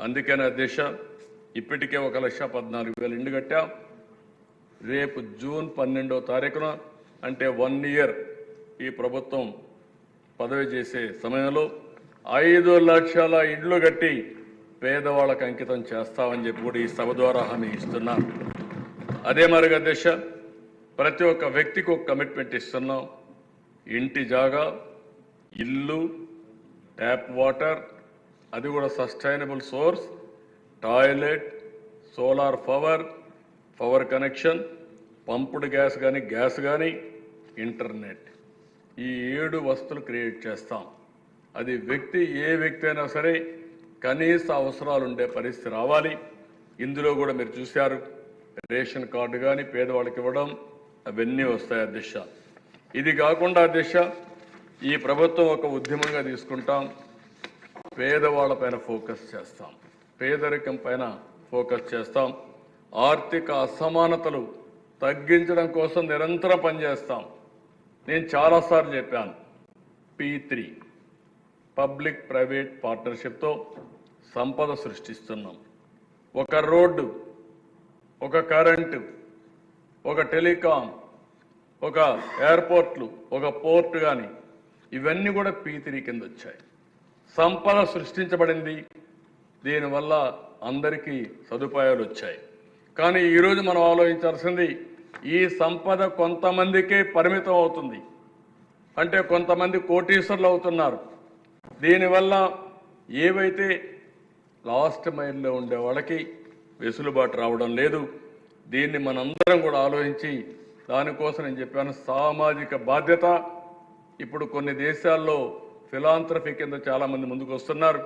అందుకనే అధ్యక్ష ఇప్పటికే 1,14,000 ఇండ్లు కట్టాం. రేపు జూన్ 12వ తారీఖున అంటే 1 ఇయర్ ఈ ప్రభుత్వం పదవి చేసే సమయంలో 5 లక్షల ఇండ్లు కట్టి పేదవాళ్ళకు అంకితం చేస్తామని చెప్పి కూడా ఈ సభ ద్వారా హామీ ఇస్తున్నాం. అదే మరి అధ్యక్ష ప్రతి ఒక్క వ్యక్తికి ఒక కమిట్మెంట్ ఇస్తున్నాం. ఇంటి జాగా, ఇల్లు, ట్యాప్ వాటర్, అది కూడా sustainable source, toilet, solar power connection, pumped gas కానీ గ్యాస్ కానీ, ఇంటర్నెట్, ఈ 7 వస్తువులు క్రియేట్ చేస్తాం. అది ఏ వ్యక్తి అయినా సరే కనీస అవసరాలు ఉండే పరిస్థితి రావాలి. ఇందులో కూడా మీరు చూశారు రేషన్ కార్డు కానీ పేదవాళ్ళకి ఇవ్వడం అవన్నీ వస్తాయి అధ్యక్ష. ఇది కాకుండా అధ్యక్ష ఈ ప్రభుత్వం ఒక ఉద్యమంగా తీసుకుంటాం. పేదవాళ్ళపైన ఫోకస్ చేస్తాం, పేదరికం పైన ఫోకస్ చేస్తాం, ఆర్థిక అసమానతలు తగ్గించడం కోసం నిరంతరం పనిచేస్తాం. నేను చాలాసార్లు చెప్పాను, P3 పబ్లిక్ ప్రైవేట్ పార్ట్నర్షిప్తో సంపద సృష్టిస్తున్నాం. ఒక రోడ్డు, ఒక కరెంటు, ఒక టెలికాం, ఒక ఎయిర్పోర్ట్లు, ఒక పోర్ట్ కానీ ఇవన్నీ కూడా P3 కింద వచ్చాయి. సంపద సృష్టించబడింది, దీనివల్ల అందరికీ సదుపాయాలు వచ్చాయి. కానీ ఈరోజు మనం ఆలోచించాల్సింది ఈ సంపద కొంతమందికే పరిమితం అవుతుంది. అంటే కొంతమంది కోటీశ్వరులు అవుతున్నారు. దీనివల్ల ఏవైతే లాస్ట్ మైల్లో ఉండే వాళ్ళకి వెసులుబాటు రావడం లేదు. దీన్ని మనందరం కూడా ఆలోచించి దానికోసం నేను చెప్పాను సామాజిక బాధ్యత. ఇప్పుడు కొన్ని దేశాల్లో ఫిలాంథ్రఫీ కింద చాలామంది ముందుకు వస్తున్నారు.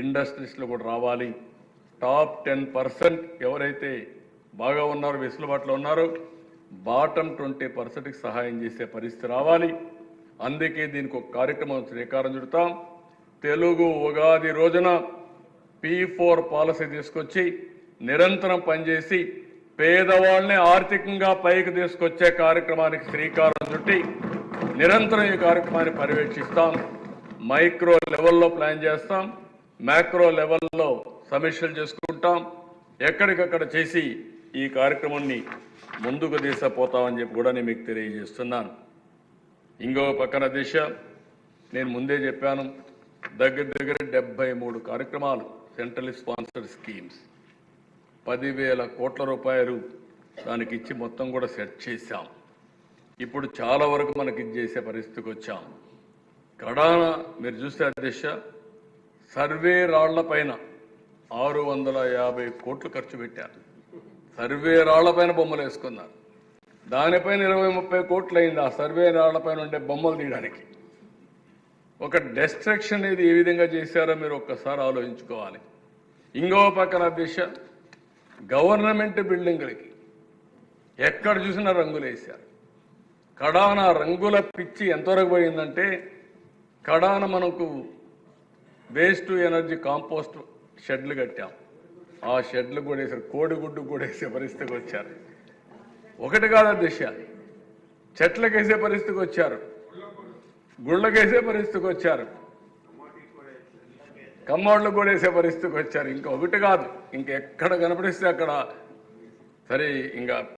ఇండస్ట్రీస్లో కూడా రావాలి. టాప్ 10% ఎవరైతే బాగా ఉన్నారో వెసులుబాటులో ఉన్నారో బాటమ్ 20%కి సహాయం చేసే పరిస్థితి రావాలి. అందుకే దీనికి ఒక కార్యక్రమం శ్రీకారం చుడతాం. తెలుగు ఉగాది రోజున P4 పాలసీ తీసుకొచ్చి నిరంతరం పనిచేసి పేదవాళ్ళని ఆర్థికంగా పైకి తీసుకొచ్చే కార్యక్రమానికి శ్రీకారం చుట్టి నిరంతరం ఈ కార్యక్రమాన్ని పర్యవేక్షిస్తాం. మైక్రో లెవెల్లో ప్లాన్ చేస్తాం, మ్యాక్రో లెవెల్లో సమీక్షలు చేసుకుంటాం. ఎక్కడికక్కడ చేసి ఈ కార్యక్రమాన్ని ముందుకు తీసుకుపోతామని చెప్పి కూడా నేను మీకు తెలియజేస్తున్నాను. ఇంకో పక్కన దిశ నేను ముందే చెప్పాను, దగ్గర 73 కార్యక్రమాలు సెంట్రల్ స్పాన్సర్డ్ స్కీమ్స్ 10,000 కోట్ల రూపాయలు దానికి ఇచ్చి మొత్తం కూడా సెట్ చేశాం. ఇప్పుడు చాలా వరకు మనకి చేసే పరిస్థితికి వచ్చాం. కడాన మీరు చూస్తే అధ్యక్ష సర్వే రాళ్ల పైన 650 కోట్లు ఖర్చు పెట్టారు. సర్వే రాళ్ల పైన బొమ్మలు వేసుకున్నారు. దానిపైన 20-30 కోట్లు అయింది ఆ సర్వే రాళ్ల పైన ఉండే బొమ్మలు తీయడానికి. ఒక డెస్ట్రక్షన్ అనేది ఏ విధంగా చేశారో మీరు ఒక్కసారి ఆలోచించుకోవాలి. ఇంకో పక్కన అధ్యక్ష గవర్నమెంట్ బిల్డింగులకి ఎక్కడ చూసినా రంగులు వేశారు. కడాన రంగుల పిచ్చి ఎంతవరకు పోయిందంటే కడాన మనకు వేస్ట్ ఎనర్జీ కాంపోస్ట్ షెడ్లు కట్టాం. ఆ షెడ్లు కూడా వేసారు, కోడిగుడ్డు కూడా వేసే పరిస్థితికి వచ్చారు. ఒకటి కాదు అధ్యక్ష, చెట్లకేసే పరిస్థితికి వచ్చారు, గుళ్ళకేసే పరిస్థితికి వచ్చారు, కమ్మోళ్ళు కూడా వేసే పరిస్థితికి వచ్చారు. ఇంకా ఒకటి కాదు, ఇంకెక్కడ కనపడిస్తే అక్కడ సరే ఇంకా